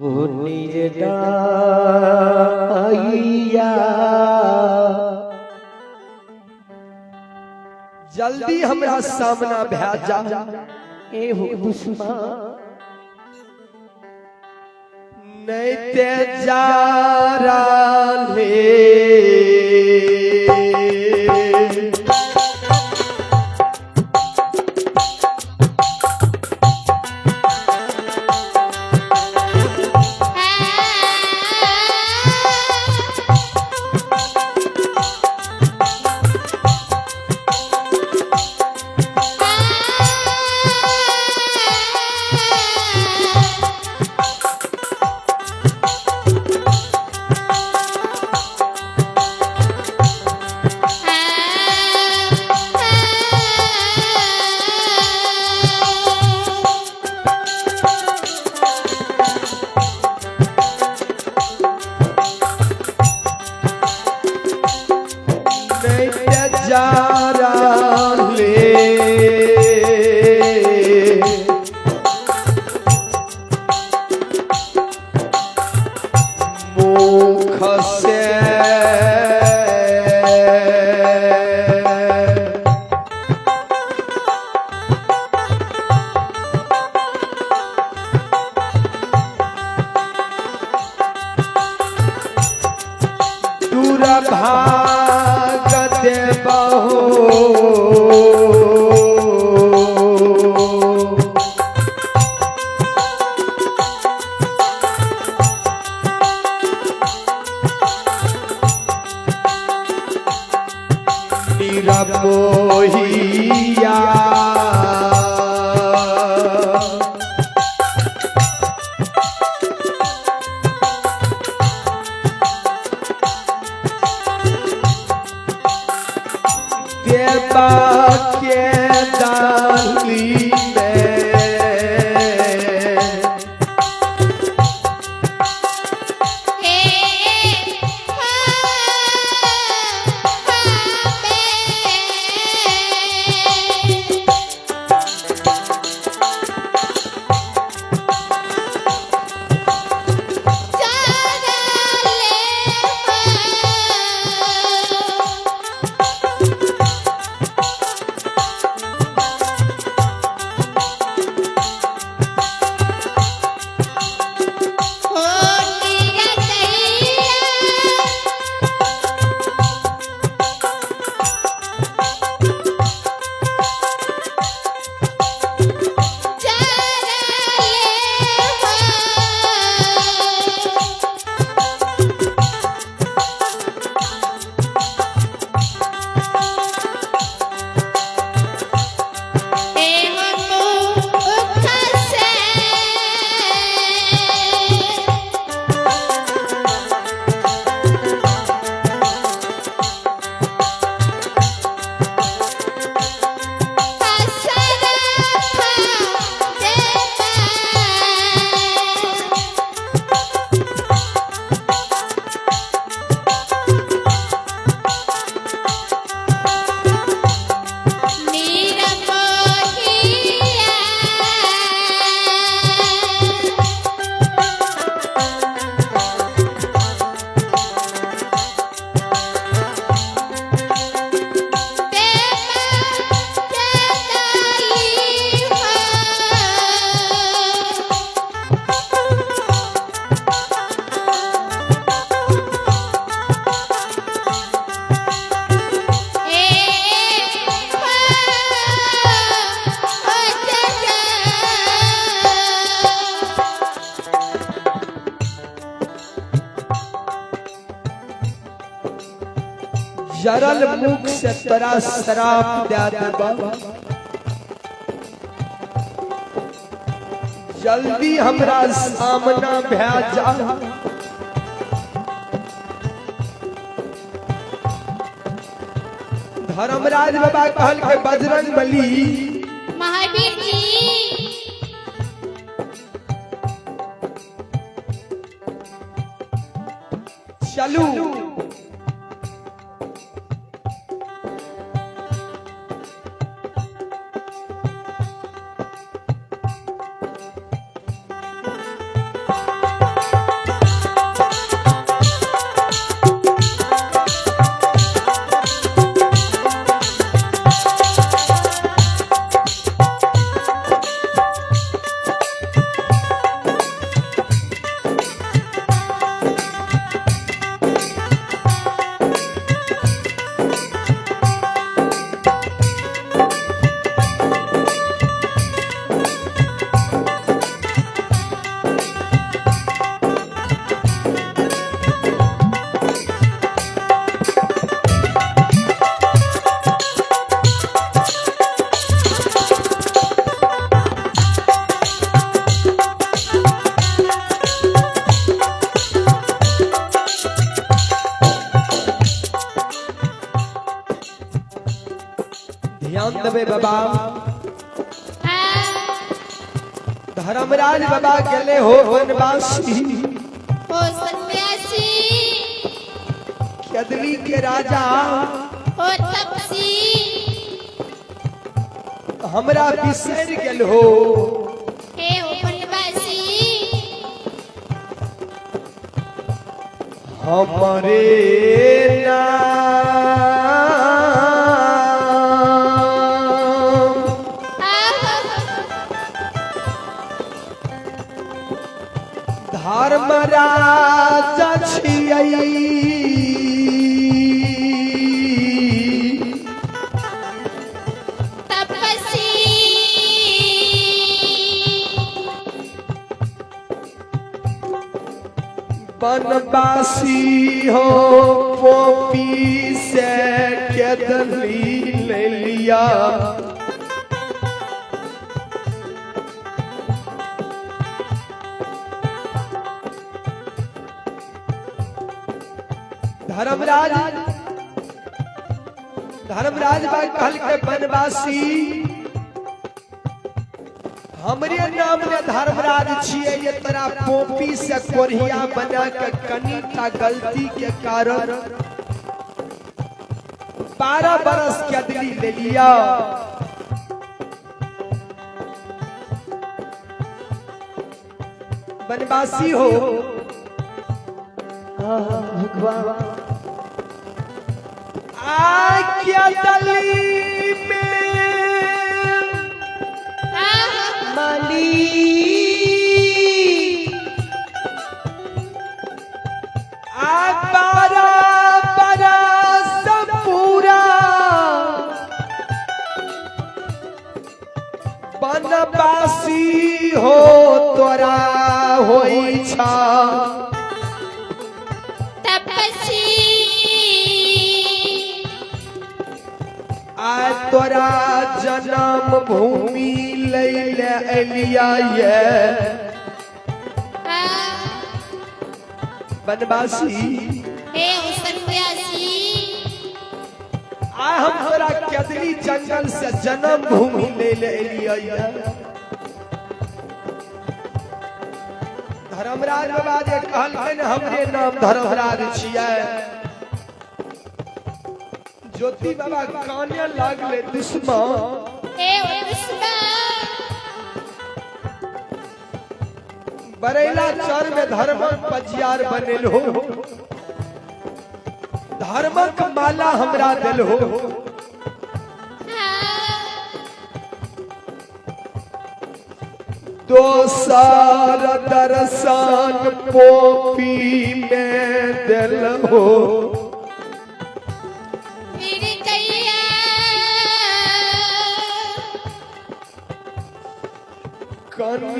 वो निर्दयिया जल्दी हमरा सामना भेजा ए हो दुश्मन नहीं ते जारा ले भागत बहो निरमोहिया देवा के डाली जरल मुख से तोरा शराप दे देबा जल्दी हमरा सामना भेजा धर्मराज बाबा कहल के बजरंग बली महावीर जी चलू ध्यान देवे बाबा हाँ धर्मराज बाबा गेले हो वनवासी हो सन्यासी कदली के राजा हो तपसी हमरा बिसर गेल हो हे हो वनवासी हमारे धर्मराज छियै तपसी बनवासी हो पोपी से केदली ले लिया धर्मराज धर्मराज बा कहल के बनवासी हमरे नाम में धर्मराज छिए ये तरह पोपी से कोरिया बना के कनिका गलती के कारण 12 बरस के दिली ले लिया बनवासी हो भगवान क्या दली में माली बारा बारा सब पूरा बनवासी हो तोरा होई छा तोरा जन्म भूमि लैले एलिया ये बनवासी हे सन्यासी आ हम तोरा केदली जंगल से जन्म भूमि लैले एलिया ये धर्मराज बाबा जे कहलखिन हमरे नाम धर्मराज छियै ज्योति बाबा काने लागले दुश्मन हे दुश्मन बरेला चर में धर्मक पजियार बनेल हो धर्मक माला हमरा दिल हो दोसर दर्शन पोपी में दिल हो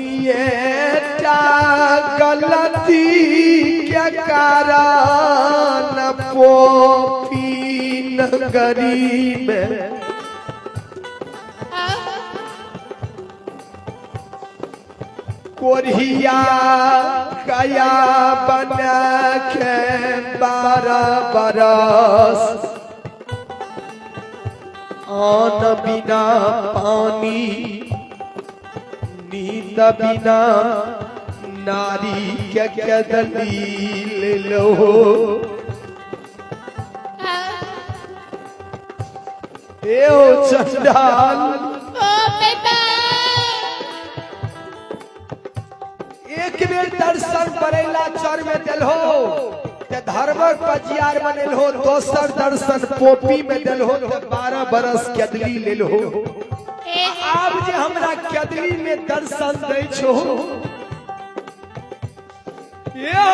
कनिएटा गलती के कारण पोपी नगरी में कोरिया कया बना के 12 बरस अन्न बिना पानी नींद बिना नारी के दलील लो ए ओ चंडाल एक बेर दर्शन बरेला चर में दिल हो ते धर्मक पजियार बनेल हो दोसर दर्शन पोपी में दिल हो ते 12 बरस केदली लेल हो आब जे हमरा केदली में दर्शन दै छो यो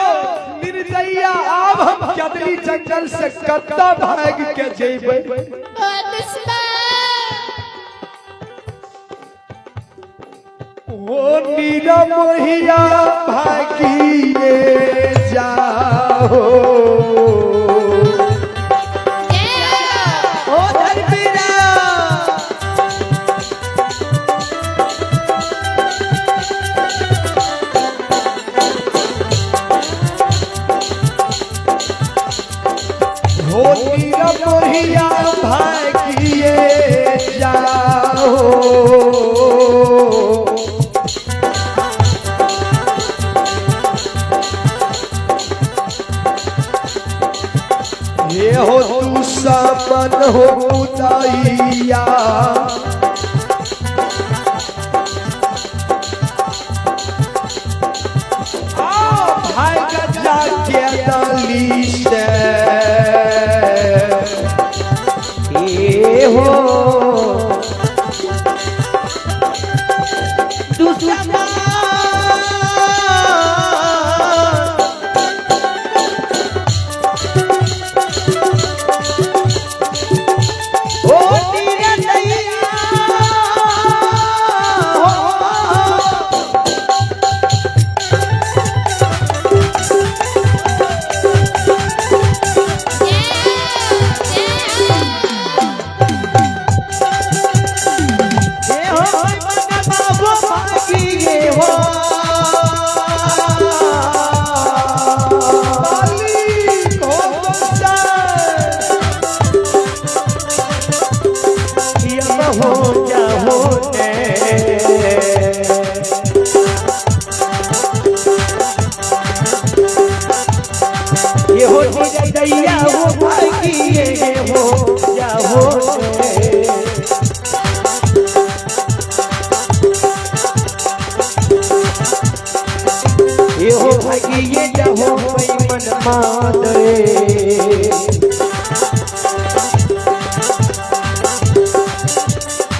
निर्दयिया आब हम केदली जंगल से कत्ता भाग के जेबै ओ निरमोहिया भागिए जाओ ओ धर्मीरा ओ निरमोहिया भागिए जाओ ये हो तू सामन हो उदाइया भाई गजा के दली से ये हो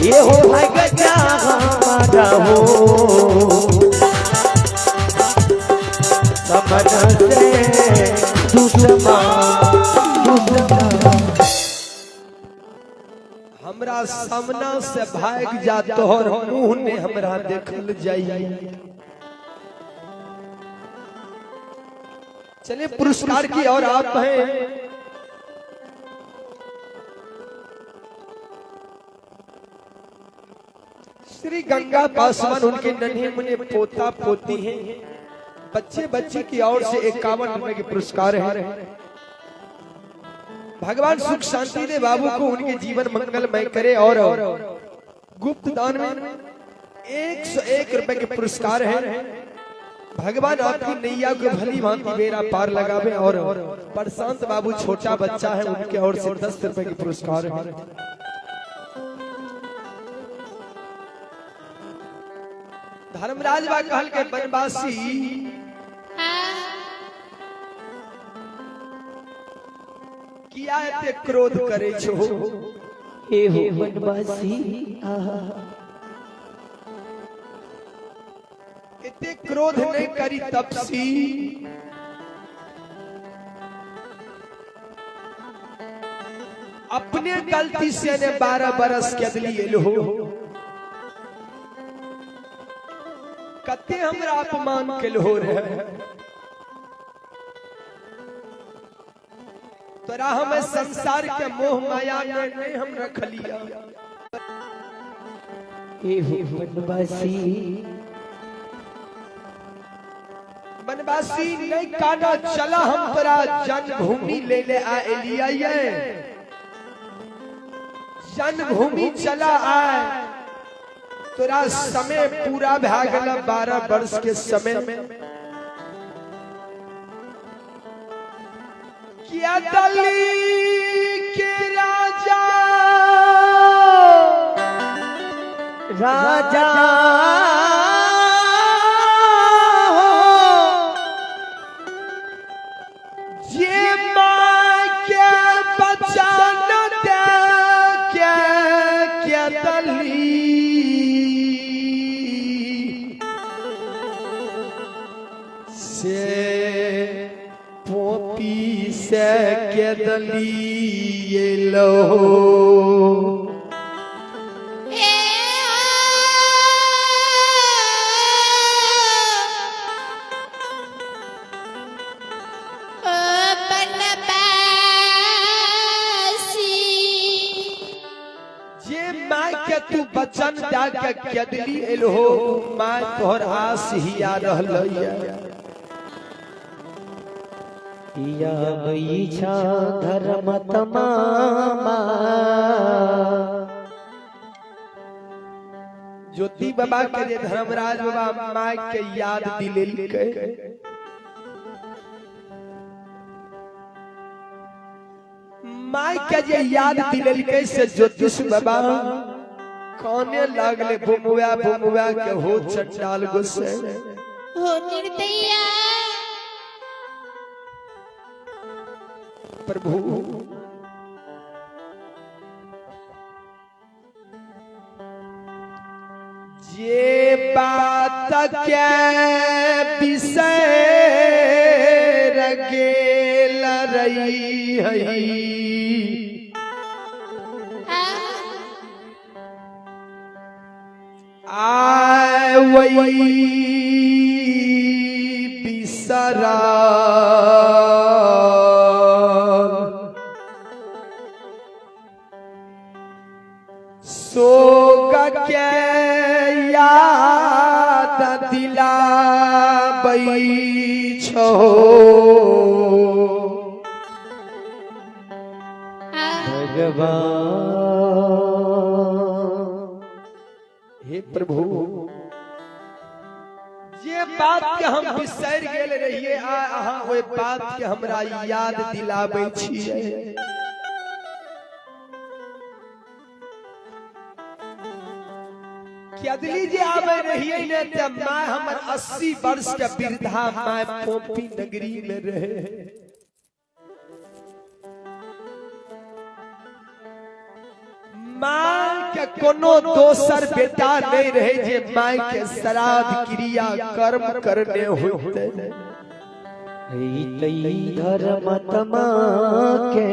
ये हो भाई गजा हमारा हो समझ से हमरा सामना से भाग जा तोहर मुंह ने हमरा देखल जाइए। चलिए पुरस्कार की और आप हैं श्री गंगा पासवान, उनके नन्हे मुन्ने पोता पोती हैं, बच्चे बच्ची की ओर से 51 रुपए के पुरस्कार है। भगवान सुख शांति दे बाबू को, उनके जीवन मंगलमय करे और गुप्त दान में 101 रुपए के पुरस्कार है। भगवान आपकी नैया को भली भांति बेड़ा पार लगावे और प्रशांत बाबू छोटा बच्चा है, उनके ओर से 10 रुपए के पुरस्कार है। धर्मराज बा कहल के बनवासी किया एते क्रोध करे छो हे हो बनवासी, एते क्रोध नहीं करी तपसी, अपने गलती से ने 12 बरस के अदली एलो कते हमरा अपमान के हो रहे तोरा हमें संसार के मोह माया में नहीं हम रख लिया। बनवासी नहीं काना चला हम तोरा जन्मभूमि ले ले आए, जन्मभूमि चला आए तोरा समय पूरा भा गया 12 वर्ष के समय किया दिल्ली के राजा राजा ये माँ के बचान दे क्या दिल्ली से पोपी से के दली लो जे माँ के तू बचन दा के केदली एलो माँ तोहर आस ही आ रहल या इच्छा धर्म तमामा ज्योति बाबा के जे धर्मराज बाबा माँ के याद दिलेलकै माई के जे याद दिलल कैसे ज्योतिष बाबा कौने लागले बुमुआ के हो चंडाल गुस्से हो निर्दया प्रभु ये बात के विषय रगेल रही है आय वही बिसरा सोग के याद दिलाबै छो भगवान। हे प्रभु ये बात के हम बिसर गेल रहिए अहाँ ओइ बात के हमरा याद दिलाबै छियै कदली जे आवे रहिए ने त माय हमर 80 वर्ष के वृद्धा माय पोपी नगरी में रहे माय के कोनो दोसर बेटा नहीं रहे जे माय के श्राद्ध क्रिया कर्म करने होते धर्म तमा के